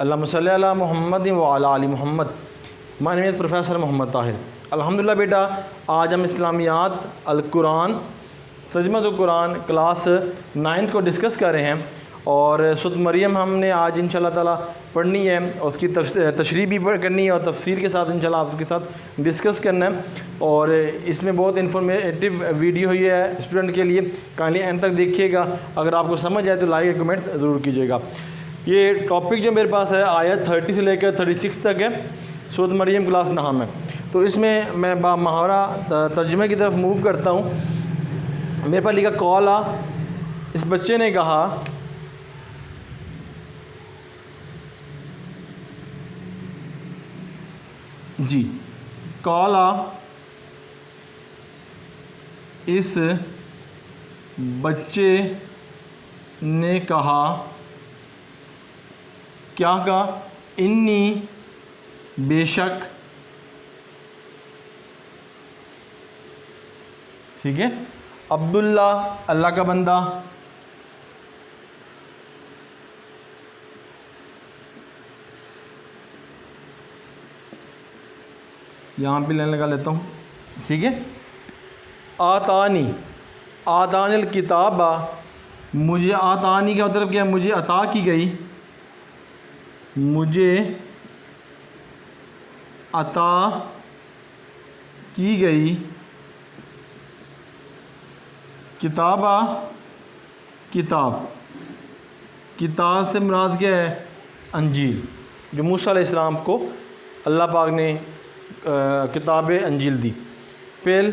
اللہم صلی علی محمد و علی آل محمد. My name is Professor محمد طاہر. الحمدللہ بیٹا آج ہم اسلامیات القرآن ترجمہ القرآن کلاس 9 کو ڈسکس کر رہے ہیں، اور سورۃ مریم ہم نے آج انشاءاللہ تعالیٰ پڑھنی ہے، اس کی تشریح بھی کرنی ہے اور تفسیر کے ساتھ انشاءاللہ آپ کے ساتھ ڈسکس کرنا ہے. اور اس میں بہت انفارمیٹیو ویڈیو ہوئی ہے اسٹوڈنٹ کے لیے، کائنڈلی اینڈ تک دیکھیے گا. اگر آپ کو سمجھ آئے تو لائک کمنٹ ضرور کیجیے گا. یہ ٹاپک جو میرے پاس ہے آیت 30 سے لے کر 36 تک ہے، سورۃ مریم کلاس 9 ہے. تو اس میں میں با محاورہ ترجمے کی طرف موو کرتا ہوں. میرے پاس لکھا قولا، اس بچے نے کہا جی قولا، اس بچے نے کہا، کیا کہا؟ انی، بے شک. ٹھیک ہے، عبداللہ، اللہ کا بندہ. یہاں پہ لائن لگا لیتا ہوں. ٹھیک ہے، آتانی، آتانی الکتاب، مجھے آتانی کا مطلب کیا ہے؟ مجھے عطا کی گئی، مجھے عطا کی گئی کتابہ، کتاب. کتاب سے مراد کیا ہے؟ انجیل، جو موسیٰ علیہ السلام کو اللہ پاک نے کتاب انجیل دی. پھر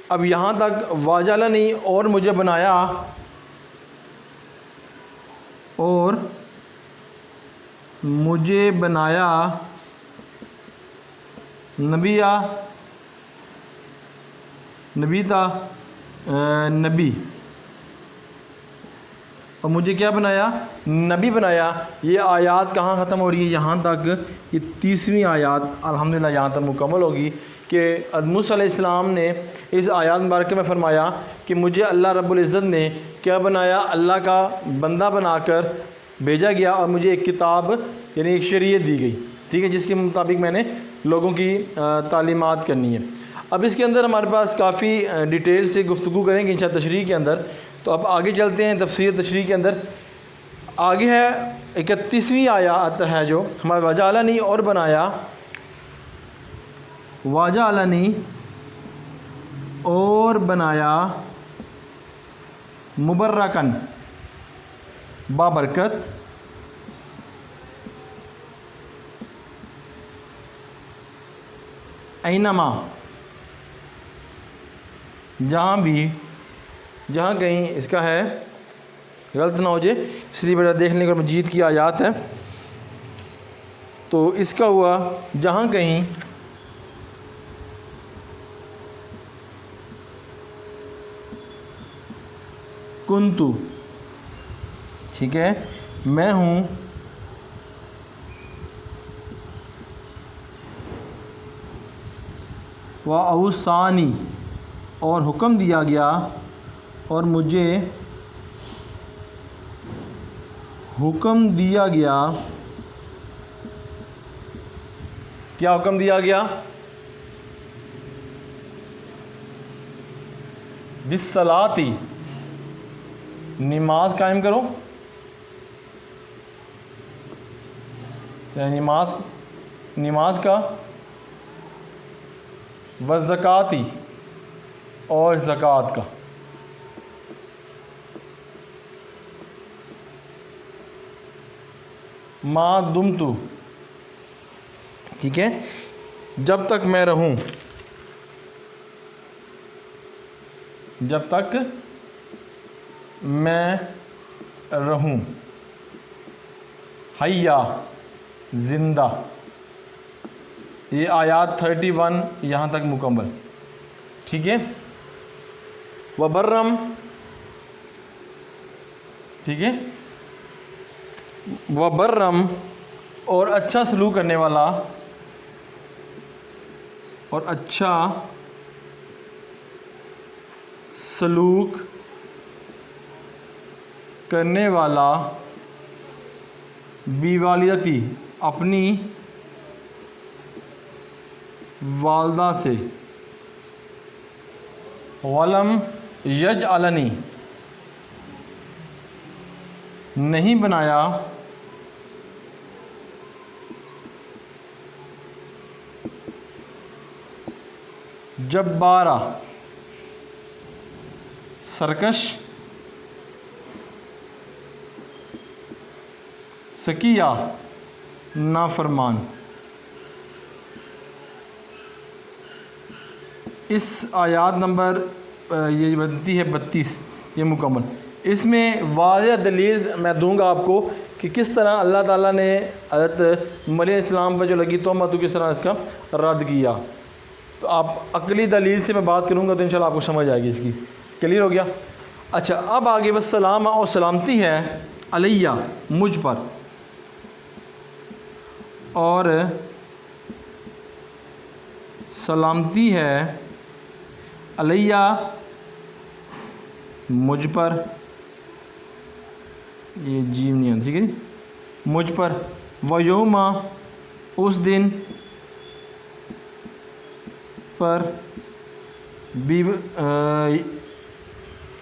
اب یہاں تک واجعلنی، اور مجھے بنایا، اور مجھے بنایا نبیہ، نبی تھا، نبی. اور مجھے کیا بنایا؟ نبی بنایا. یہ آیات کہاں ختم ہو رہی ہے؟ یہاں تک. یہ 30ویں آیات الحمدللہ یہاں تک مکمل ہوگی کہ موسیٰ علیہ السلام نے اس آیات مبارکہ میں فرمایا کہ مجھے اللہ رب العزت نے کیا بنایا؟ اللہ کا بندہ بنا کر بھیجا گیا، اور مجھے ایک کتاب یعنی ایک شریعت دی گئی. ٹھیک ہے، جس کے مطابق میں نے لوگوں کی تعلیمات کرنی ہے. اب اس کے اندر ہمارے پاس کافی ڈیٹیل سے گفتگو کریں گے انشاءاللہ تشریح کے اندر. تو اب آگے چلتے ہیں تفسیر تشریح کے اندر. آگے ہے 31ویں آیات ہے جو ہمارے وجعلنی، اور بنایا، وجعلنی، اور بنایا، مبرکن، بابرکت، اینما، جہاں بھی، جہاں کہیں اس کا ہے غلط نہ ہو جائے اس لیے بیٹا دیکھ لیں گے. مجید کی آیات ہے تو اس کا ہوا جہاں کہیں کنتو. ٹھیک ہے، میں ہوں، وَأَوْصَانِي، اور حکم دیا گیا، اور مجھے حکم دیا گیا. کیا حکم دیا گیا؟ بالصلاۃ، نماز قائم کرو، یعنی نماز کا، والزکوٰۃ، اور زکوٰۃ کا. ما دمت، ٹھیک ہے، جب تک میں رہوں، جب تک میں رہوں. حیا، زندہ. یہ آیات 31 یہاں تک مکمل. ٹھیک ہے، وبرم، ٹھیک ہے، وبرم، اور اچھا سلوک کرنے والا، اور اچھا سلوک کرنے والا بی والدتی اپنی والدہ سے، ولم یجعلنی نہیں بنایا جبارا سرکش، سکیہ نافرمان۔ اس آیات نمبر یہ بنتی ہے 32 یہ مکمل۔ اس میں واضح دلیل میں دوں گا آپ کو کہ کس طرح اللہ تعالیٰ نے حضرت مریم علیہ السلام پر جو لگی تہمت کس طرح اس کا رد کیا۔ تو آپ عقلی دلیل سے میں بات کروں گا تو انشاءاللہ آپ کو سمجھ آئے گی اس کی۔ کلیئر ہو گیا؟ اچھا، اب آگے والسلام اور سلامتی ہے علیہ مجھ پر، اور سلامتی ہے علیہ مجھ پر، یہ جیم نہیں ہے، ٹھیک ہے جی، مجھ پر، ویوم اس دن پر،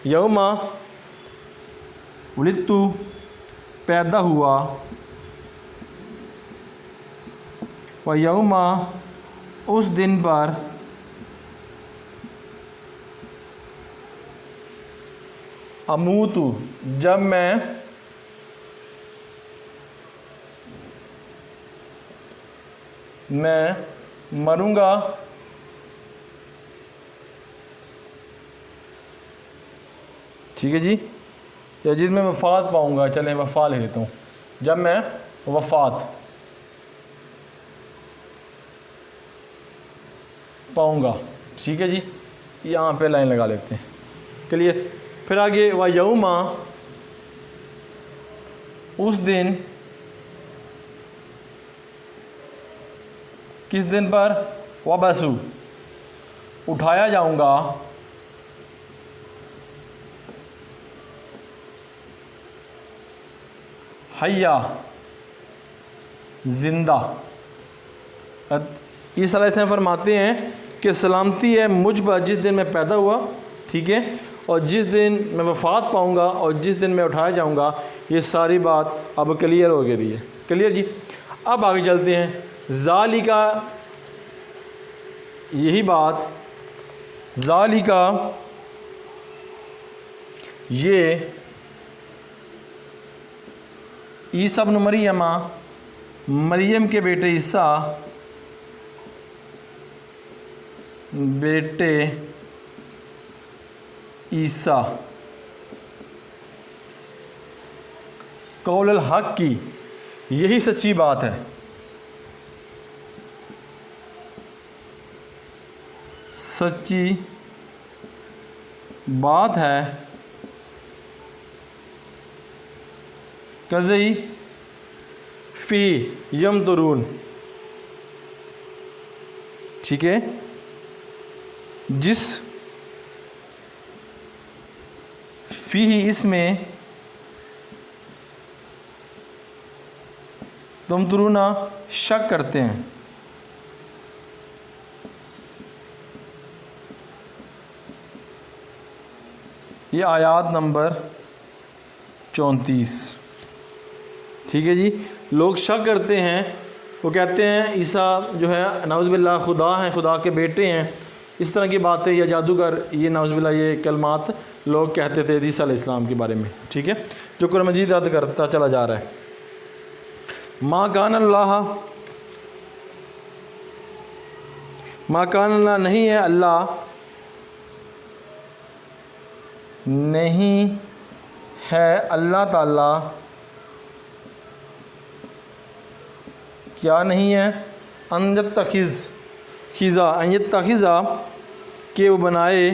یوم ولدت پیدا ہوا، و یوم اس دن پر اموت جب میں مروں گا، ٹھیک ہے جی، یا جس میں وفات پاؤں گا، چلیں وفات لے لیتا ہوں، جب میں وفات پاؤں گا، ٹھیک ہے جی، یہاں پہ لائن لگا لیتے ہیں، کلیئر۔ پھر آگے وَيَوْمَ اس دن، کس دن پر؟ وَبَسُ اٹھایا جاؤں گا، حیا زندہ۔ عیسیٰ علیہ السلام فرماتے ہیں کہ سلامتی ہے مجھ پر جس دن میں پیدا ہوا، ٹھیک ہے، اور جس دن میں وفات پاؤں گا اور جس دن میں اٹھایا جاؤں گا۔ یہ ساری بات اب کلیئر ہو گئی ہے، کلیئر جی۔ اب آگے چلتے ہیں، ذالکا یہی بات، ذالکا یہ عیسیٰ ابن مریم، مریم کے بیٹے عیسیٰ، بیٹے عیسیٰ، قول الحق کی یہی سچی بات ہے، سچی بات ہے، کذی فی یمترون، ٹھیک ہے، جس فی اس میں تمترون شک کرتے ہیں۔ یہ آیات نمبر 34، ٹھیک ہے جی۔ لوگ شک کرتے ہیں، وہ کہتے ہیں عیسیٰ جو ہے نعوذ باللہ خدا ہیں، خدا کے بیٹے ہیں، اس طرح کی باتیں، یا جادوگر، یہ نعوذ باللہ یہ کلمات لوگ کہتے تھے عیسیٰ علیہ السلام کے بارے میں، ٹھیک ہے، جو قرآن مجید رد کرتا چلا جا رہا ہے۔ ما کان اللہ، ما کان اللہ نہیں ہے، اللہ نہیں ہے، اللہ تعالیٰ کیا نہیں ہے، ان یتخذ خزا، ان یتخذ کہ وہ بنائے،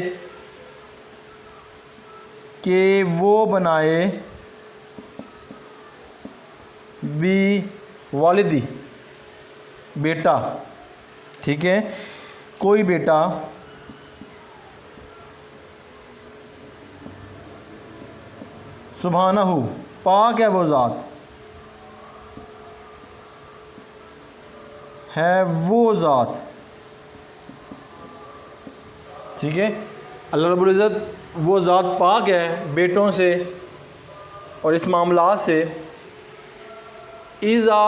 کہ وہ بنائے، بھی والدی بیٹا، ٹھیک ہے، کوئی بیٹا، سبحانہ پاک ہے وہ ذات، ہے وہ ذات، ٹھیک ہے، اللہ رب العزت وہ ذات پاک ہے بیٹوں سے اور اس معاملات سے، اذا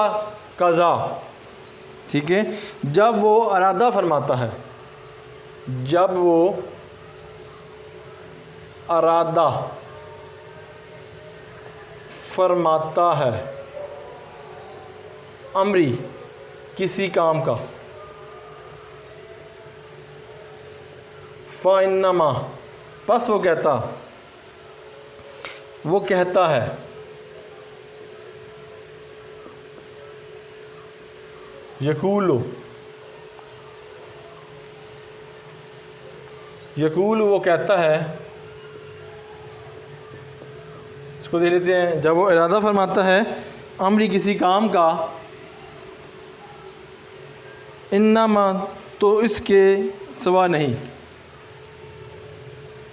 قضا، ٹھیک ہے، جب وہ ارادہ فرماتا ہے، جب وہ ارادہ فرماتا ہے، امری کسی کام کا، فَإِنَّمَا پس وہ کہتا ہے یقول وہ کہتا ہے، اس کو دے لیتے ہیں، جب وہ ارادہ فرماتا ہے امری کسی کام کا، انما تو اس کے سوا نہیں،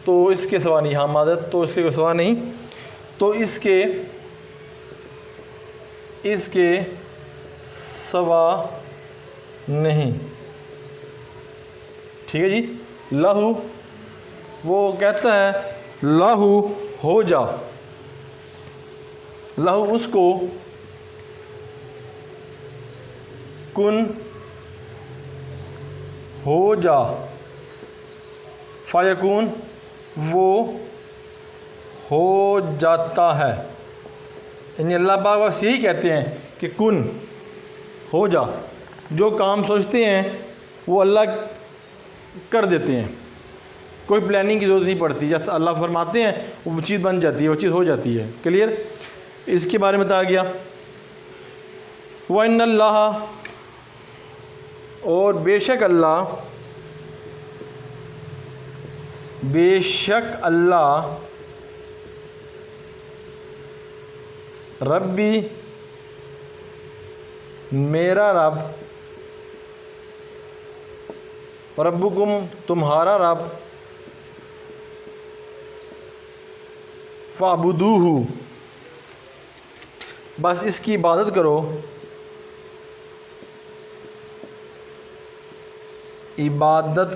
تو اس کے سوا نہیں، ہاں مادت تو اس کے سوا نہیں، تو اس کے سوا نہیں، ٹھیک ہے جی، لہو وہ کہتا ہے لہو ہو جا، لہو اس کو، کن ہو جا، فیکون وہ ہو جاتا ہے، یعنی اللہ پاک بس یہی کہتے ہیں کہ کن ہو جا، جو کام سوچتے ہیں وہ اللہ کر دیتے ہیں، کوئی پلاننگ کی ضرورت نہیں پڑتی، جیسے اللہ فرماتے ہیں وہ چیز بن جاتی ہے، وہ چیز ہو جاتی ہے، کلیئر، اس کے بارے میں بتایا گیا۔ وَإِنَّ اللَّهَ اور بے شک اللہ ربی میرا رب، ربکم تمہارا رب، فاعبدوہ بس اس کی عبادت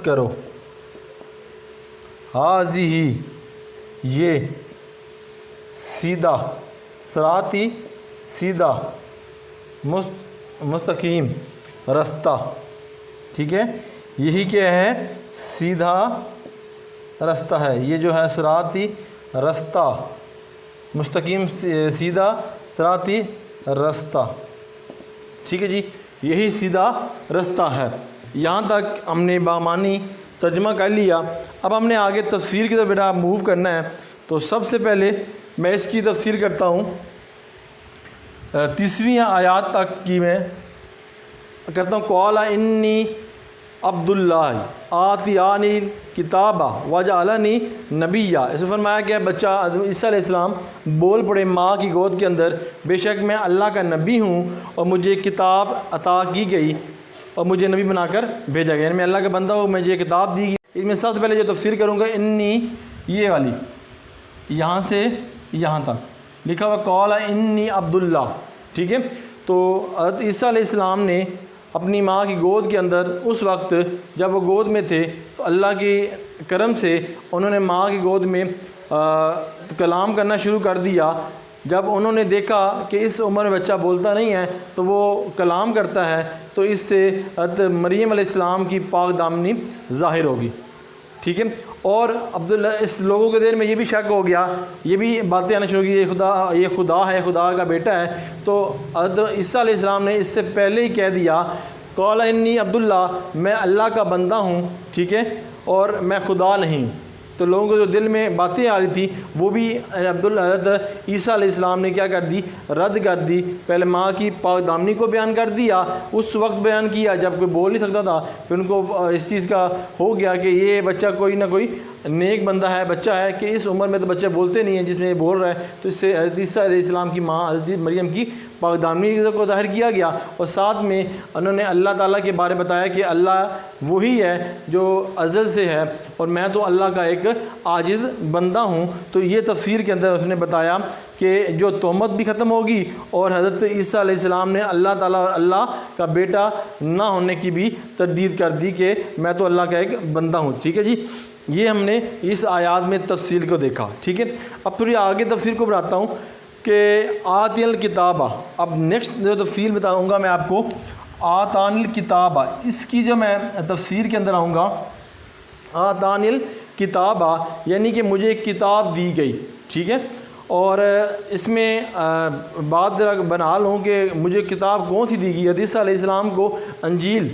کرو، ہاذہ یہ، سیدھا، صراطی سیدھا، مستقیم رستہ، ٹھیک ہے، یہی کیا ہے، سیدھا رستہ ہے، یہ جو ہے صراطی رستہ، مستقیم سیدھا صراطی رستہ، ٹھیک ہے جی، یہی سیدھا رستہ ہے۔ یہاں تک ہم نے بامانی ترجمہ کر لیا، اب ہم نے آگے تفسیر کی طرف بیٹا موو کرنا ہے، تو سب سے پہلے میں اس کی تفسیر کرتا ہوں، 30ویں آیات تک کی میں کرتا ہوں۔ قال انی عبد اللہ آتیانی کتابہ وجعلنی نبیہ، اسے فرمایا کہ بچہ عیسیٰ علیہ السلام بول پڑے ماں کی گود کے اندر، بے شک میں اللہ کا نبی ہوں اور مجھے کتاب عطا کی گئی اور مجھے نبی بنا کر بھیجا گیا، یعنی میں اللہ کا بندہ ہوں، مجھے کتاب دی گئی۔ اس میں سب سے پہلے جو تفسیر کروں گا، انی یہ والی، یہاں سے یہاں تک لکھا ہوا قال انی عبد اللہ، ٹھیک ہے، تو حضرت عیسیٰ علیہ السلام نے اپنی ماں کی گود کے اندر اس وقت جب وہ گود میں تھے تو اللہ کے کرم سے انہوں نے ماں کی گود میں کلام کرنا شروع کر دیا۔ جب انہوں نے دیکھا کہ اس عمر میں بچہ بولتا نہیں ہے تو وہ کلام کرتا ہے، تو اس سے حضرت مریم علیہ السلام کی پاک دامنی ظاہر ہوگی، ٹھیک ہے، اور عبداللہ اس لوگوں کے دیر میں یہ بھی شک ہو گیا، یہ بھی باتیں آنا شروع کی، یہ خدا ہے، خدا کا بیٹا ہے، تو حضرت عیسیٰ علیہ السلام نے اس سے پہلے ہی کہہ دیا قال انی عبداللہ، میں اللہ کا بندہ ہوں، ٹھیک ہے، اور میں خدا نہیں۔ تو لوگوں کو جو دل میں باتیں آ رہی تھی وہ بھی حضرت عیسیٰ علیہ السلام نے کیا کر دی، رد کر دی، پہلے ماں کی پاک دامنی کو بیان کر دیا، اس وقت بیان کیا جب کوئی بول نہیں سکتا تھا، پھر ان کو اس چیز کا ہو گیا کہ یہ بچہ کوئی نہ کوئی نیک بندہ ہے، بچہ ہے کہ اس عمر میں تو بچے بولتے نہیں ہیں، جس میں یہ بول رہا ہے، تو اس سے حضرت عیسیٰ علیہ السلام کی ماں حضرت مریم کی پاک دامنی کو ظاہر کیا گیا، اور ساتھ میں انہوں نے اللہ تعالیٰ کے بارے بتایا کہ اللہ وہی ہے جو ازل سے ہے اور میں تو اللہ کا ایک عاجز بندہ ہوں۔ تو یہ تفسیر کے اندر اس نے بتایا کہ جو تہمت بھی ختم ہوگی اور حضرت عیسیٰ علیہ السلام نے اللہ تعالیٰ اور اللہ کا بیٹا نہ ہونے کی بھی تردید کر دی کہ میں تو اللہ کا ایک بندہ ہوں۔ ٹھیک ہے جی، یہ ہم نے اس آیات میں تفصیل کو دیکھا۔ ٹھیک ہے، اب تھوڑی آگے تفسیر کو بتاتا ہوں کہ آتین الکتابہ، اب نیکسٹ جو تفصیل بتاؤں گا میں آپ کو آتان الکتابہ، اس کی جو میں تفسیر کے اندر آؤں گا، آتان الکتابہ یعنی کہ مجھے ایک کتاب دی گئی۔ ٹھیک ہے، اور اس میں بات ذرا بنا لوں کہ مجھے کتاب کون سی دی گئی؟ حضرت عیسیٰ علیہ السلام کو انجیل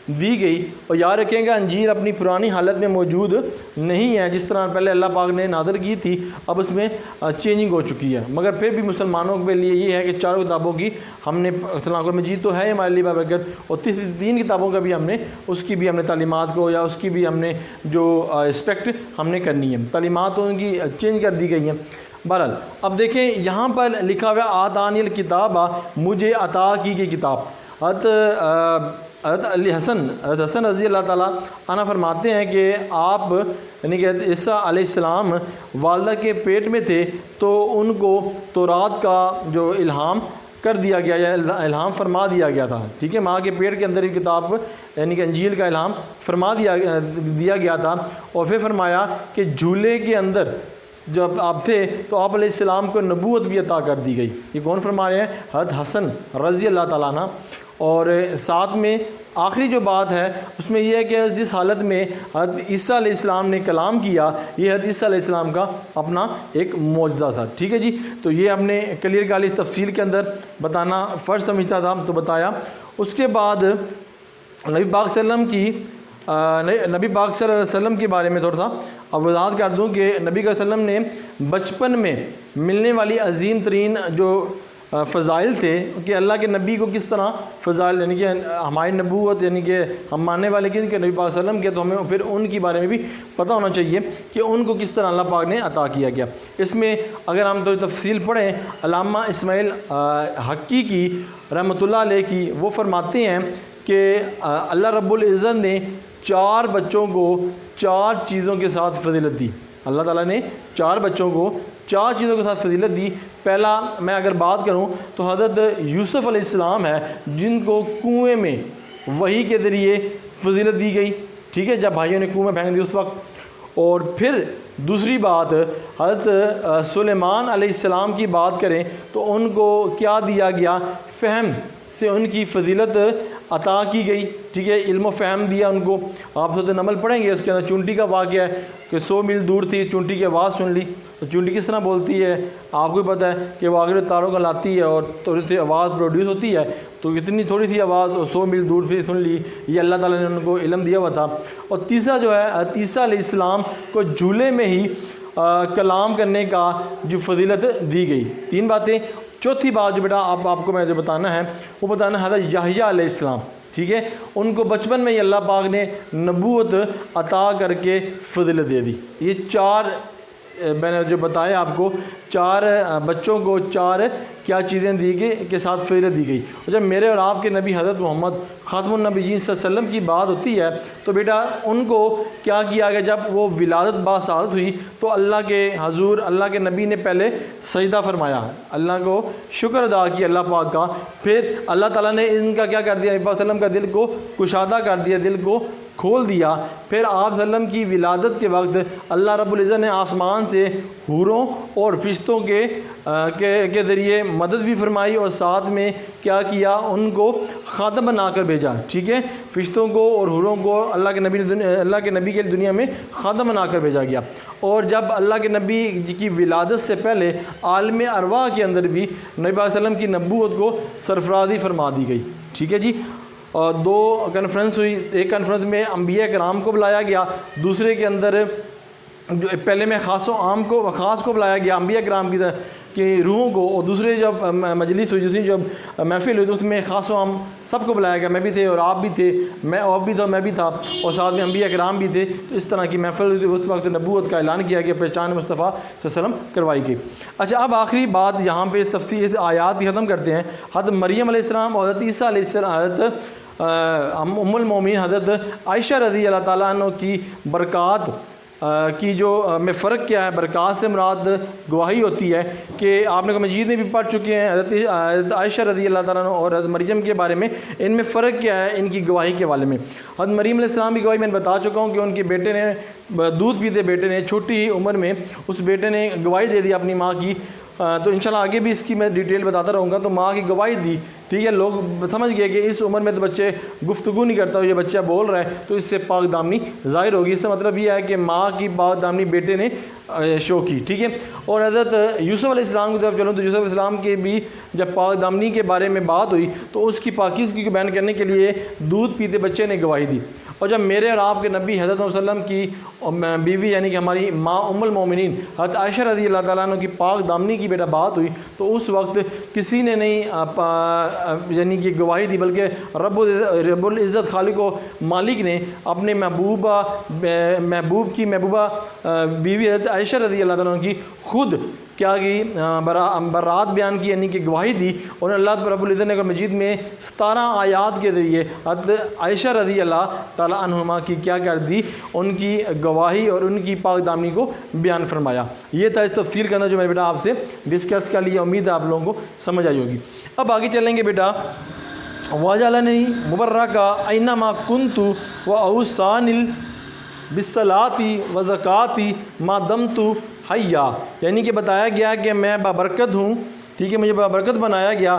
دی گئی، اور یاد رکھیں گا انجیل اپنی پرانی حالت میں موجود نہیں ہے، جس طرح پہلے اللہ پاک نے نازل کی تھی، اب اس میں چینجنگ ہو چکی ہے، مگر پھر بھی مسلمانوں کے لیے یہ ہے کہ چاروں کتابوں کی ہم نے قرآن مجید تو ہے ہمارے لیے بابرکت، اور تین کتابوں کا بھی ہم نے اس کی بھی ہم نے تعلیمات کو یا اس کی بھی ہم نے جو اسپیکٹ ہم نے کرنی ہے، تعلیمات ان کی چینج کر دی گئی ہیں۔ بہرحال اب دیکھیں یہاں پر لکھا ہوا آتانی الکتابہ، مجھے عطا کی گئی کتاب۔ حضرت حسن رضی اللہ تعالیٰ عنہ فرماتے ہیں کہ آپ یعنی کہ عیسیٰ علیہ السلام والدہ کے پیٹ میں تھے تو ان کو تورات کا جو الہام کر دیا گیا یا الہام فرما دیا گیا تھا۔ ٹھیک ہے، ماں کے پیٹ کے اندر ہی کتاب یعنی کہ انجیل کا الہام فرما دیا گیا تھا، اور پھر فرمایا کہ جھولے کے اندر جب آپ تھے تو آپ علیہ السلام کو نبوت بھی عطا کر دی گئی۔ یہ کون فرما رہے ہیں؟ حضرت حسن رضی اللہ تعالیٰ عنہ۔ اور ساتھ میں آخری جو بات ہے اس میں یہ ہے کہ جس حالت میں حضرت عیسیٰ علیہ السلام نے کلام کیا، یہ حضرت عیسیٰ علیہ السلام کا اپنا ایک معجزہ تھا۔ ٹھیک ہے جی، تو یہ ہم نے کلیئر کالی تفصیل کے اندر بتانا فرض سمجھتا تھا تو بتایا۔ اس کے بعد نبی پاک صلی اللہ علیہ وسلم کے بارے میں تھوڑا سا اب وضاحت کر دوں کہ نبی صلی اللہ علیہ وسلم نے بچپن میں ملنے والی عظیم ترین جو فضائل تھے کہ اللہ کے نبی کو کس طرح فضائل یعنی کہ ہماری نبوت یعنی کہ ہم ماننے والے کہ نبی پاک صلی اللہ علیہ وسلم کے، تو ہمیں پھر ان کے بارے میں بھی پتہ ہونا چاہیے کہ ان کو کس طرح اللہ پاک نے عطا کیا گیا۔ اس میں اگر ہم تو تفصیل پڑھیں علامہ اسماعیل حقی کی رحمۃ اللہ علیہ کی، وہ فرماتے ہیں کہ اللہ رب العزت نے 4 بچوں کو 4 چیزوں کے ساتھ فضیلت دی۔ اللہ تعالیٰ نے 4 بچوں کو 4 چیزوں کے ساتھ فضیلت دی۔ پہلا میں اگر بات کروں تو حضرت یوسف علیہ السلام ہے جن کو کنویں میں وحی کے ذریعے فضیلت دی گئی۔ ٹھیک ہے، جب بھائیوں نے کنویں میں پھینک دی اس وقت۔ اور پھر دوسری بات حضرت سلیمان علیہ السلام کی بات کریں تو ان کو کیا دیا گیا؟ فہم سے ان کی فضیلت عطا کی گئی۔ ٹھیک ہے، علم و فہم دیا ان کو۔ آپ سورۃ نمل پڑھیں گے، اس کے اندر چونٹی کا واقعہ ہے کہ 100 میل دور تھی، چونٹی کی آواز سن لی۔ تو چونٹی کس طرح بولتی ہے آپ کو پتہ ہے کہ وہ آگے تاروں کا لاتی ہے اور تھوڑی سی آواز پروڈیوس ہوتی ہے، تو اتنی تھوڑی سی آواز 100 میل دور سے سن لی۔ یہ اللہ تعالیٰ نے ان کو علم دیا ہوا تھا۔ اور تیسرا جو ہے عیسیٰ علیہ السلام کو جھولے میں ہی کلام کرنے کا جو فضیلت دی گئی۔ 3 باتیں۔ چوتھی بات جو بیٹا آپ کو میں جو بتانا ہے وہ بتانا ہے حضرت یحییٰ علیہ السلام۔ ٹھیک ہے، ان کو بچپن میں ہی اللہ پاک نے نبوت عطا کر کے فضیلت دے دی۔ یہ 4 میں نے جو بتایا آپ کو، 4 بچوں کو 4 کیا چیزیں دی گئی کے ساتھ فضیلت دی گئی۔ اور جب میرے اور آپ کے نبی حضرت محمد خاتم النبیین صلی اللہ علیہ وسلم کی بات ہوتی ہے تو بیٹا ان کو کیا کیا گیا؟ جب وہ ولادت باسعادت ہوئی تو اللہ کے حضور اللہ کے نبی نے پہلے سجدہ فرمایا، اللہ کو شکر ادا کیا اللہ پاک کا۔ پھر اللہ تعالیٰ نے ان کا کیا کر دیا؟ نبی پاک صلی اللہ علیہ وسلم کا دل کو کشادہ کر دیا، دل کو کھول دیا۔ پھر آپ صلی اللہ علیہ وسلم کی ولادت کے وقت اللہ رب العزت نے آسمان سے حوروں اور فرشتوں کے ذریعے مدد بھی فرمائی، اور ساتھ میں کیا کیا؟ ان کو خادم بنا کر بھیجا۔ ٹھیک ہے، فرشتوں کو اور حوروں کو اللہ کے نبی کے دنیا میں خادم بنا کر بھیجا گیا۔ اور جب اللہ کے نبی کی ولادت سے پہلے عالم ارواح کے اندر بھی نبی صلی اللہ علیہ وسلم کی نبوت کو سرفرازی فرما دی گئی۔ ٹھیک ہے جی، اور 2 کانفرنس ہوئی۔ ایک کانفرنس میں انبیاء کرام کو بلایا گیا، دوسرے کے اندر جو پہلے میں خاص و عام کو خاص کو بلایا گیا انبیاء کرام کہ روحوں کو، اور دوسرے جب مجلس ہوئی، دوسری جب محفل ہوئی تو اس میں خاص و عام سب کو بلایا گیا، میں بھی تھے اور آپ بھی تھے، آپ بھی تھا، میں بھی تھا، اور ساتھ میں انبیاء کرام بھی تھے. تو اس طرح کی محفل ہوئی تھی. اس وقت نبوت کا اعلان کیا گیا، پہچان مصطفیٰ صلی اللہ علیہ وسلم کروائی گئی. اچھا، اب آخری بات یہاں پہ تفصیل آیات کی ختم کرتے ہیں. حضرت مریم علیہ السلام اور حضرت عیسیٰ علیہ السلام، حضرت ام المومنین حضرت عائشہ رضی اللہ تعالیٰ عنہ کی برکات کی جو میں فرق کیا ہے. برکات سے مراد گواہی ہوتی ہے کہ آپ نے قرآن مجید میں بھی پڑھ چکے ہیں حضرت عائشہ رضی اللہ تعالیٰ عنہ اور حضرت مریم کے بارے میں، ان میں فرق کیا ہے ان کی گواہی کے حوالے میں. حضرت مریم علیہ السلام کی گواہی میں نے بتا چکا ہوں کہ ان کے بیٹے نے دودھ پیتے بیٹے نے چھوٹی ہی عمر میں اس بیٹے نے گواہی دے دی اپنی ماں کی. تو انشاءاللہ آگے بھی اس کی میں ڈیٹیل بتاتا رہوں گا. تو ماں کی گواہی دی، ٹھیک ہے. لوگ سمجھ گئے کہ اس عمر میں تو بچے گفتگو نہیں کرتا، یہ بچہ بول رہا ہے تو اس سے پاک دامنی ظاہر ہوگی. اس سے مطلب یہ ہے کہ ماں کی پاک دامنی بیٹے نے شو کی، ٹھیک ہے. اور حضرت یوسف علیہ السلام کی طرف چلوں تو یوسف علیہ السلام کے بھی جب پاک دامنی کے بارے میں بات ہوئی تو اس کی پاکیزگی کو بیان کرنے کے لیے دودھ پیتے بچے نے گواہی دی. اور جب میرے اور آپ کے نبی حضرت محمد صلی اللہ علیہ وسلم کی بیوی یعنی کہ ہماری ماں ام المومنین حضرت عائشہ رضی اللہ تعالیٰ عنہ کی پاک دامنی کی بیٹا بات ہوئی تو اس وقت کسی نے نہیں یعنی کہ گواہی دی، بلکہ رب العزت خالق و مالک نے اپنے محبوب کی محبوبہ بیوی حضرت عائشہ رضی اللہ تعالیٰ عنہ کی خود کیا کی برات بیان کی، یعنی کہ گواہی دی. اور اللہ رب العزت نے قرآن مجید میں 17 آیات کے ذریعے حضرت عائشہ رضی اللہ تعالیٰ عنہما کی کیا کر دی، ان کی گواہی اور ان کی پاک دامنی کو بیان فرمایا. یہ تھا اس تفصیل کرنا جو میں بیٹا آپ سے ڈسکس کر لیا. امید ہے آپ لوگوں کو سمجھ آئی ہوگی. اب آگے چلیں گے بیٹا. وَجَعَلَنِي مُبَرَّكًا أَيْنَمَا كُنتُ وَأَوْصَانِي بِالصَّلَاةِ وَالزَّكَاةِ مَا دَمْتُ حَيًّا، یعنی کہ بتایا گیا کہ میں بابرکت ہوں، ٹھیک ہے. مجھے بابرکت بنایا گیا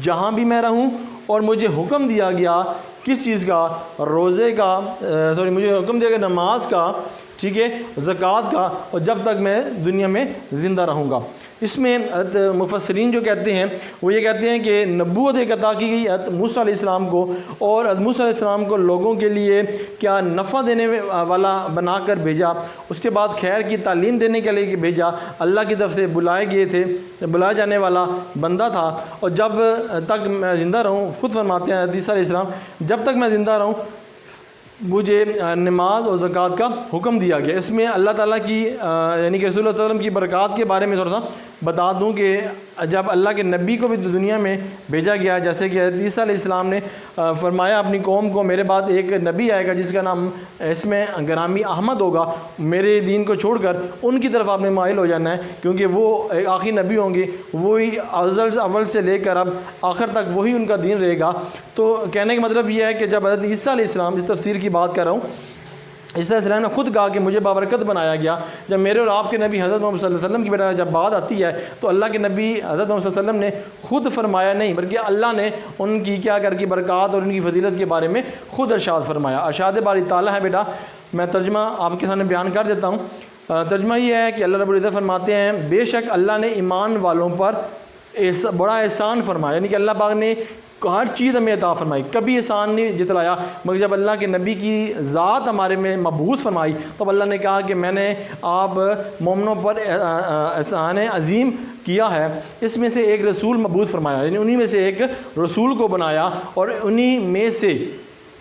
جہاں بھی میں رہوں، اور مجھے حکم دیا گیا کس چیز کا؟ روزے کا، مجھے حکم دیا گیا نماز کا، ٹھیک ہے، زکوٰۃ کا، اور جب تک میں دنیا میں زندہ رہوں گا. اس میں مفسرین جو کہتے ہیں وہ یہ کہتے ہیں کہ نبوت ایک عطا کی گئی حضرت موسیٰ علیہ السلام کو، اور حضرت موسیٰ علیہ السلام کو لوگوں کے لیے کیا نفع دینے والا بنا کر بھیجا. اس کے بعد خیر کی تعلیم دینے کے لیے بھیجا. اللہ کی طرف سے بلائے جانے والا بندہ تھا. اور جب تک میں زندہ رہوں، خود فرماتے ہیں حضرت عیسیٰ علیہ السلام، جب تک میں زندہ رہوں مجھے نماز اور زکوٰۃ کا حکم دیا گیا. اس میں اللہ تعالیٰ کی یعنی کہ رسول اللہ صلی اللہ علیہ وسلم کی برکات کے بارے میں تھوڑا سا بتا دوں کہ جب اللہ کے نبی کو بھی دنیا میں بھیجا گیا، جیسے کہ حضرت عیسیٰ علیہ السلام نے فرمایا اپنی قوم کو میرے بعد ایک نبی آئے گا جس کا نام اس میں گرامی احمد ہوگا، میرے دین کو چھوڑ کر ان کی طرف آپ نے مائل ہو جانا ہے، کیونکہ وہ ایک آخری نبی ہوں گے، وہی اول سے لے کر اب آخر تک وہی ان کا دین رہے گا. تو کہنے کا مطلب یہ ہے کہ جب حضرت عیسیٰ علیہ السلام، اس تفسیر کی بات کر رہا ہوں، عیسیٰ علیہ السلام نے خود کہا کہ مجھے بابرکت بنایا گیا. جب میرے اور آپ کے نبی حضرت محمد صلی اللہ علیہ وسلم کی بیٹا جب بات آتی ہے تو اللہ کے نبی حضرت محمد صلی اللہ علیہ وسلم نے خود فرمایا نہیں، بلکہ اللہ نے ان کی کیا کر کی برکات اور ان کی فضیلت کے بارے میں خود ارشاد فرمایا. ارشاد باری تعالیٰ ہے بیٹا، میں ترجمہ آپ کے سامنے بیان کر دیتا ہوں. ترجمہ یہ ہے کہ اللہ رب العزت فرماتے ہیں بے شک اللہ نے ایمان والوں پر بڑا احسان فرمایا، یعنی کہ اللہ پاک نے ہر چیز ہمیں عطا فرمائی، کبھی احسان نہیں جتلایا. مگر جب اللہ کے نبی کی ذات ہمارے میں مبعوث فرمائی تو اللہ نے کہا کہ میں نے آپ مومنوں پر احسان عظیم کیا ہے. اس میں سے ایک رسول مبعوث فرمایا، یعنی انہی میں سے ایک رسول کو بنایا، اور انہی میں سے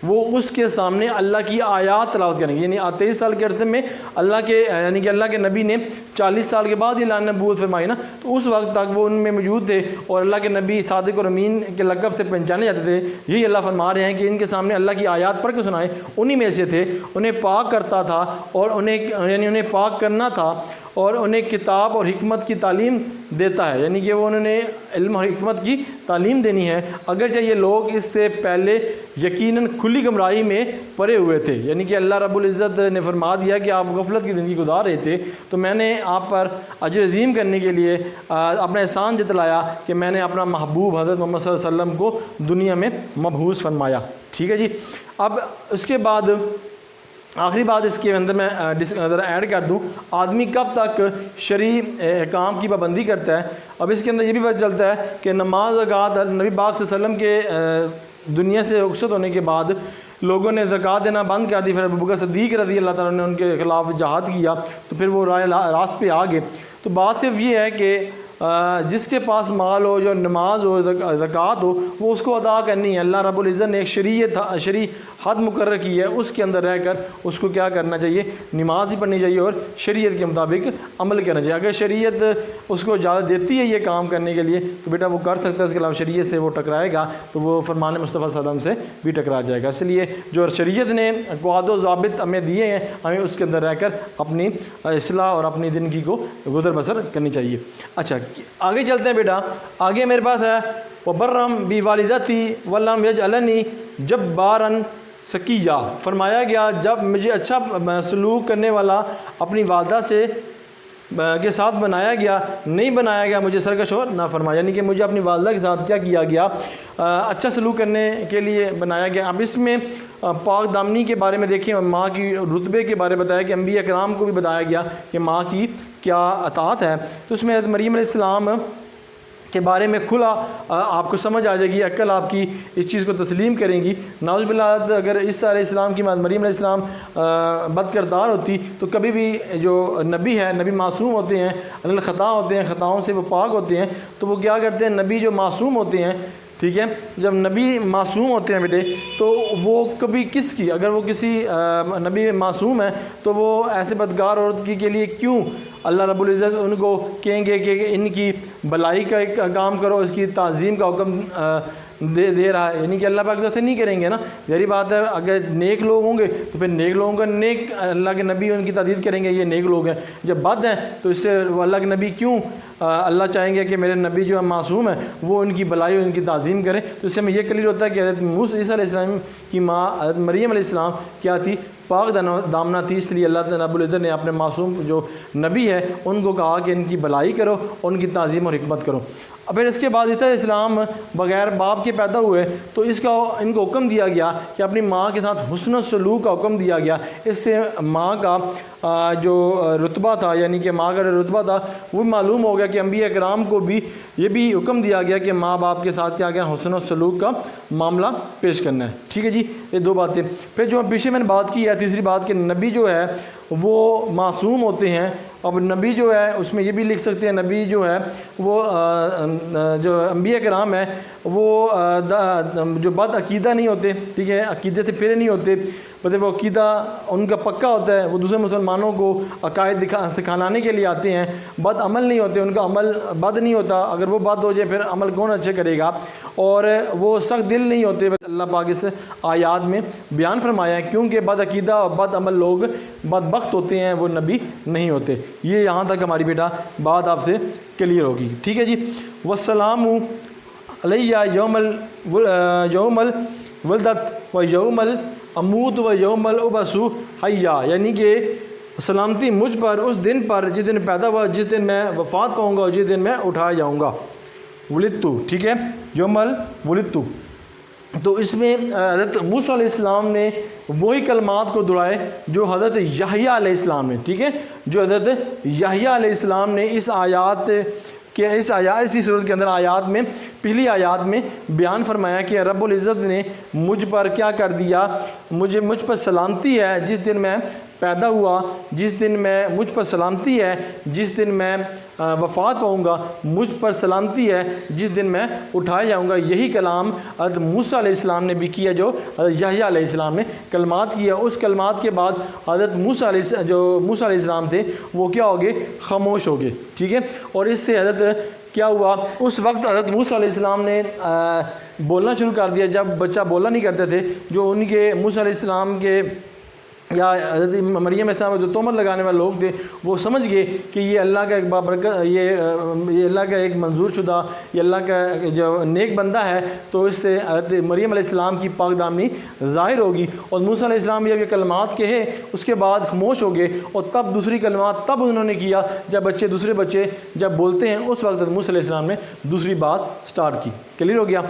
وہ اس کے سامنے اللہ کی آیات تلاوت کریں گے. یعنی 23 سال کے عرصے میں اللہ کے یعنی کہ اللہ کے نبی نے 40 سال کے بعد اعلان نبوت فرمائی نا، تو اس وقت تک وہ ان میں موجود تھے اور اللہ کے نبی صادق اور امین کے لقب سے پہچانے جاتے تھے. یہی اللہ فرما رہے ہیں کہ ان کے سامنے اللہ کی آیات پڑھ کے سنائے. انہی میں سے تھے، انہیں پاک کرتا تھا اور انہیں پاک کرنا تھا، اور انہیں کتاب اور حکمت کی تعلیم دیتا ہے، یعنی کہ وہ انہوں نے علم اور حکمت کی تعلیم دینی ہے. اگرچہ یہ لوگ اس سے پہلے یقیناً کھلی گمراہی میں پڑے ہوئے تھے، یعنی کہ اللہ رب العزت نے فرما دیا کہ آپ غفلت کی زندگی گزار رہے تھے، تو میں نے آپ پر اجر عظیم کرنے کے لیے اپنا احسان جتلایا کہ میں نے اپنا محبوب حضرت محمد صلی اللہ علیہ وسلم کو دنیا میں مبعوث فرمایا. ٹھیک ہے جی. اب اس کے بعد آخری بات اس کے اندر میں ذرا ایڈ کر دوں، آدمی کب تک شرعی احکام کی پابندی کرتا ہے. اب اس کے اندر یہ بھی پتہ چلتا ہے کہ نماز زکوٰۃ نبی پاک صلی اللہ علیہ وسلم کے دنیا سے رخصت ہونے کے بعد لوگوں نے زکوٰۃ دینا بند کر دی. پھر ابوبکر صدیق رضی اللہ تعالیٰ نے ان کے خلاف جہاد کیا، تو پھر وہ راست پہ آ گئے. تو بات صرف یہ ہے کہ جس کے پاس مال ہو، جو نماز ہو، زکوٰۃ ہو، وہ اس کو ادا کرنی ہے۔ اللہ رب العزت نے ایک شرعی حد مقرر کی ہے، اس کے اندر رہ کر اس کو کیا کرنا چاہیے؟ نماز ہی پڑھنی چاہیے اور شریعت کے مطابق عمل کرنا چاہیے۔ اگر شریعت اس کو اجازت دیتی ہے یہ کام کرنے کے لیے تو بیٹا وہ کر سکتا ہے، اس کے علاوہ شریعت سے وہ ٹکرائے گا تو وہ فرمان مصطفیٰ صلی اللہ علیہ وسلم سے بھی ٹکرا جائے گا۔ اس لیے جو شریعت نے قواعد و ضابط ہمیں دیے ہیں، ہمیں اس کے اندر رہ کر اپنی اصلاح اور اپنی زندگی کو گزر بسر کرنی چاہیے۔ اچھا آگے چلتے ہیں بیٹا، آگے میرے پاس ہے وَبَرًّا بِوَالِدَتِي وَلَمْ يَجْعَلْنِي جَبَّارًا شقیّا۔ فرمایا گیا جب مجھے اچھا سلوک کرنے والا اپنی والدہ سے کے ساتھ بنایا گیا، نہیں بنایا گیا مجھے سرکش اور نافرمان، یعنی کہ مجھے اپنی والدہ کے ساتھ کیا کیا گیا؟ اچھا سلوک کرنے کے لیے بنایا گیا۔ اب اس میں پاک دامنی کے بارے میں دیکھیں، ماں کی رتبے کے بارے میں بتایا کہ انبیاء کرام کو بھی بتایا گیا کہ ماں کی کیا اطاعت ہے۔ تو اس میں حضرت مریم علیہ السلام کے بارے میں کھلا آپ کو سمجھ آ جائے گی، عقل آپ کی اس چیز کو تسلیم کریں گی۔ نعوذ باللہ اگر عیسیٰ علیہ السلام کی مریم علیہ السلام بد کردار ہوتی تو کبھی بھی جو نبی ہے، نبی معصوم ہوتے ہیں، عن الخطا ہوتے ہیں، خطاؤں سے وہ پاک ہوتے ہیں، تو وہ کیا کرتے ہیں؟ نبی جو معصوم ہوتے ہیں، ٹھیک ہے، جب نبی معصوم ہوتے ہیں بیٹے تو وہ کبھی کس کی، اگر وہ کسی نبی معصوم ہے تو وہ ایسے بدکار عورت کے لیے کیوں اللہ رب العزت ان کو کہیں گے کہ ان کی بلائی کا ایک کام کرو، اس کی تعظیم کا حکم دے رہا ہے؟ یعنی کہ اللہ پاک سے نہیں کریں گے نا، ظاہری بات ہے۔ اگر نیک لوگ ہوں گے تو پھر نیک لوگوں کا نیک اللہ کے نبی ان کی تعدید کریں گے، یہ نیک لوگ ہیں۔ جب بد ہیں تو اس سے وہ اللہ کے نبی کیوں اللہ چاہیں گے کہ میرے نبی جو ہے معصوم ہے وہ ان کی بلائی اور ان کی تعظیم کریں؟ تو اس سے ہمیں یہ کلیئر ہوتا ہے کہ حضرت عیسیٰ علیہ السلام کی ماں حضرت مریم علیہ السلام کیا تھی؟ پاک دامنہ تھی، اس لیے اللہ رب العزت نے اپنے معصوم جو نبی ہے ان کو کہا کہ ان کی بلائی کرو، ان کی تعظیم اور حکمت کرو۔ پھر اس کے بعد عیسیٰ علیہ السلام بغیر باپ کے پیدا ہوئے تو ان کو حکم دیا گیا کہ اپنی ماں کے ساتھ حسن و سلوک کا حکم دیا گیا۔ اس سے ماں کا جو رتبہ تھا، یعنی کہ ماں کا جو رتبہ تھا وہ معلوم ہو گیا کہ انبیاء کرام کو بھی یہ بھی حکم دیا گیا کہ ماں باپ کے ساتھ کیا کیا حسن و سلوک کا معاملہ پیش کرنا ہے۔ ٹھیک ہے جی، یہ دو باتیں۔ پھر جو پیچھے میں نے بات کی ہے تیسری بات کہ نبی جو ہے وہ معصوم ہوتے ہیں۔ اب نبی جو ہے اس میں یہ بھی لکھ سکتے ہیں نبی جو ہے وہ جو انبیاء کرام ہیں وہ جو بد عقیدہ نہیں ہوتے، ٹھیک ہے، عقیدے سے پھرے نہیں ہوتے، مطلب وہ عقیدہ ان کا پکا ہوتا ہے، وہ دوسرے مسلمانوں کو عقائد سکھانے کے لیے آتے ہیں، بد عمل نہیں ہوتے، ان کا عمل بد نہیں ہوتا، اگر وہ بد ہو جائے پھر عمل کون اچھے کرے گا، اور وہ سخت دل نہیں ہوتے۔ اللہ پاک اس آیات میں بیان فرمایا ہے کیونکہ بد عقیدہ اور بد عمل لوگ بدبخت ہوتے ہیں، وہ نبی نہیں ہوتے۔ یہ یہاں تک ہماری بیٹا بات آپ سے کلیئر ہوگی، ٹھیک ہے جی۔ والسلام علیہ یوم الولدت و یوم الاموت و یوم الابعث حیا، یعنی کہ سلامتی مجھ پر اس دن پر جس دن پیدا ہوا، جس دن میں وفات پاؤں گا اور جس دن میں اٹھایا جاؤں گا۔ ولدتو، ٹھیک ہے، یوم الولدتو۔ تو اس میں حضرت موسیٰ علیہ السلام نے وہی کلمات کو دہرائے جو حضرت یحییٰ علیہ السلام نے، ٹھیک ہے، جو حضرت یحییٰ علیہ السلام نے اس آیات کہ اسی صورت کے اندر آیات میں پچھلی آیات میں بیان فرمایا کہ رب العزت نے مجھ پر کیا کر دیا، مجھ پر سلامتی ہے جس دن میں پیدا ہوا، جس دن میں مجھ پر سلامتی ہے جس دن میں وفات پاؤں گا، مجھ پر سلامتی ہے جس دن میں اٹھایا جاؤں گا۔ یہی کلام حضرت موسیٰ علیہ السلام نے بھی کیا جو حضرت یحییٰ علیہ السلام نے کلمات کیا۔ اس کلمات کے بعد حضرت موسیٰ علیہ السلام تھے وہ کیا ہو گئے؟ خاموش ہو گئے، ٹھیک ہے۔ اور اس سے حضرت کیا ہوا؟ اس وقت حضرت موسیٰ علیہ السلام نے بولنا شروع کر دیا جب بچہ بولا نہیں کرتے تھے، جو ان کے موسیٰ علیہ السلام کے یا حضرت مریم علیہ السلام جو تہمت لگانے والے لوگ تھے وہ سمجھ گئے کہ یہ اللہ کا ایک بابرکت، یہ اللہ کا ایک منظور شدہ، یہ اللہ کا جو نیک بندہ ہے، تو اس سے حضرت مریم علیہ السلام کی پاک دامنی ظاہر ہوگی۔ اور موسیٰ علیہ السلام جب یہ کلمات کہے اس کے بعد خاموش ہو گئے، اور تب دوسری کلمات تب انہوں نے کیا جب دوسرے بچے جب بولتے ہیں اس وقت موسیٰ علیہ السلام نے دوسری بات سٹارٹ کی۔ کلیئر ہو گیا؟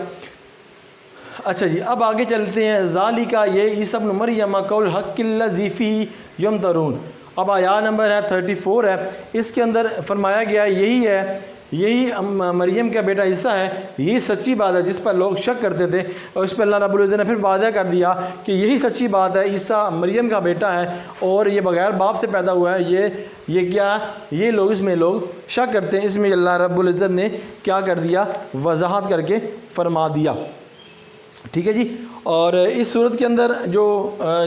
اچھا جی، اب آگے چلتے ہیں۔ ذالک، یہ عیسیٰ ابن مریم قول الحق الذی فیہ یمترون۔ اب آیات نمبر ہے 34 ہے، اس کے اندر فرمایا گیا یہی ہے یہی مریم کا بیٹا عیسیٰ ہے، یہی سچی بات ہے جس پر لوگ شک کرتے تھے، اور اس پہ اللہ رب العزت نے پھر واضح کر دیا کہ یہی سچی بات ہے، عیسیٰ مریم کا بیٹا ہے اور یہ بغیر باپ سے پیدا ہوا ہے۔ یہ کیا، یہ لوگ اس میں لوگ شک کرتے ہیں، اس میں اللہ رب العزت نے کیا کر دیا، وضاحت کر کے فرما دیا۔ ٹھیک ہے جی۔ اور اس صورت کے اندر جو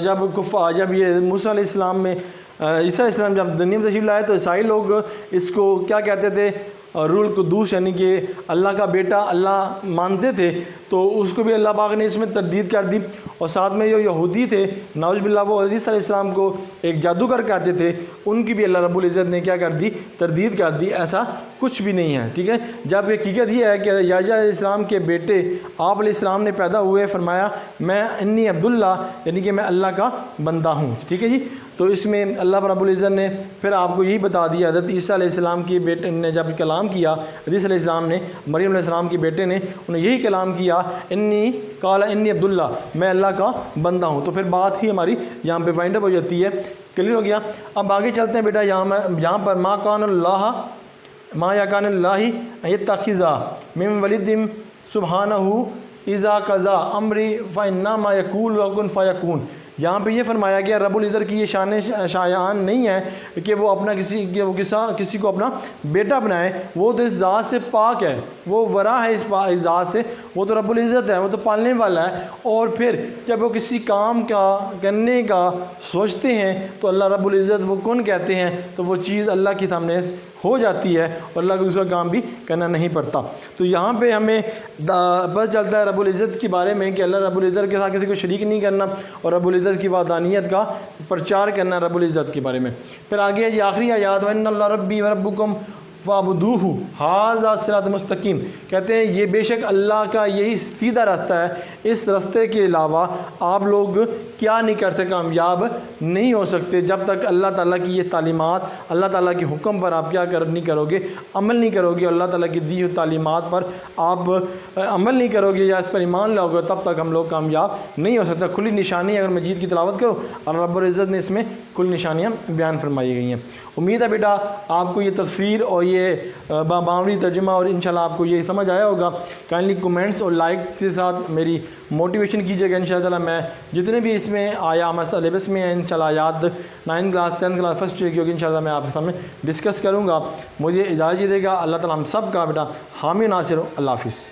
جب یہ موسیٰ علیہ السلام میں عیسیٰ علیہ السلام جب دنیا میں تشریف لائے تو عیسائی لوگ اس کو کیا کہتے تھے، روح القدوس، یعنی کہ اللہ کا بیٹا اللہ مانتے تھے، تو اس کو بھی اللہ پاک نے اس میں تردید کر دی۔ اور ساتھ میں جو یہودی تھے نعوذ باللہ، وہ عیسیٰ علیہ السلام کو ایک جادوگر کہتے تھے، ان کی بھی اللہ رب العزت نے کیا کر دی، تردید کر دی۔ ایسا کچھ بھی نہیں ہے، ٹھیک ہے۔ جب حقیقت یہ ہے کہ یحییٰ علیہ السلام کے بیٹے آپ علیہ السلام نے پیدا ہوئے، فرمایا میں انی عبداللہ، یعنی کہ میں اللہ کا بندہ ہوں، ٹھیک ہے جی۔ تو اس میں اللہ رب العزت نے پھر آپ کو یہی بتا دیا، حضرت عیسیٰ علیہ السلام کے بیٹے نے جب کلام کیا، حدیث علیہ السلام نے مریم علیہ السلام کے بیٹے نے انہیں یہی کلام کیا، انی عبداللہ، میں اللہ کا بندہ ہوں۔ تو پھر بات ہی ہماری یہاں پہ وائنڈ اپ ہو جاتی ہے، کلیئر ہو گیا۔ اب آگے چلتے ہیں بیٹا، یہاں پر ما یکان اللہ یتخذ من ولد سبحانہ اذا قضا امری فانما یقول له کن فیکون۔ یہاں پہ یہ فرمایا گیا رب العزت کی یہ شان شایان نہیں ہے کہ وہ اپنا کسی کو اپنا بیٹا بنائے، وہ تو اس ذات سے پاک ہے، وہ ورا ہے اس ذات سے، وہ تو رب العزت ہے، وہ تو پالنے والا ہے۔ اور پھر جب وہ کسی کام کا کرنے کا سوچتے ہیں تو اللہ رب العزت وہ کون کہتے ہیں، تو وہ چیز اللہ کے سامنے ہو جاتی ہے اور اللہ کو دوسرا کام بھی کرنا نہیں پڑتا۔ تو یہاں پہ ہمیں پتہ چلتا ہے رب العزت کے بارے میں کہ اللہ رب العزت کے ساتھ کسی کو شریک نہیں کرنا اور رب العزت کی وحدانیت کا پرچار کرنا رب العزت کے بارے میں۔ پھر آگے یہ آخری آیات، وَإِنَّ اللَّهَ رَبِّي وَرَبُّكُمْ فَاعْبُدُوهُ هَذَا صِرَاطٌ مُسْتَقِيمٌ، کہتے ہیں یہ بے شک اللہ کا یہی سیدھا راستہ ہے، اس راستے کے علاوہ آپ لوگ کیا نہیں کرتے، کامیاب نہیں ہو سکتے جب تک اللہ تعالیٰ کی یہ تعلیمات، اللہ تعالیٰ کے حکم پر آپ کیا نہیں کرو گے، عمل نہیں کرو گے، اللہ تعالیٰ کی دی ہوئی تعلیمات پر آپ عمل نہیں کرو گے یا اس پر ایمان لاؤ گے، تب تک ہم لوگ کامیاب نہیں ہو سکتا۔ کھلی نشانی اگر مجید کی تلاوت کرو، اور رب العزت نے اس میں کل نشانیاں بیان فرمائی گئی ہیں۔ امید ہے بیٹا آپ کو یہ تفسیر اور یہ باوری ترجمہ اور انشاءاللہ آپ کو یہ سمجھ آیا ہوگا۔ کائنڈلی کومنٹس اور لائک کے ساتھ میری موٹیویشن کیجیے گا انشاءاللہ۔ میں جتنے بھی اس میں آیا ہمارے سلیبس میں ہیں انشاءاللہ آیات 9th class 10th class first year کی ہوگی، انشاءاللہ میں آپ کے سامنے ڈسکس کروں گا۔ مجھے اجازت دے گا، اللہ تعالیٰ ہم سب کا بیٹا حامی ناصر ہو۔ اللہ حافظ۔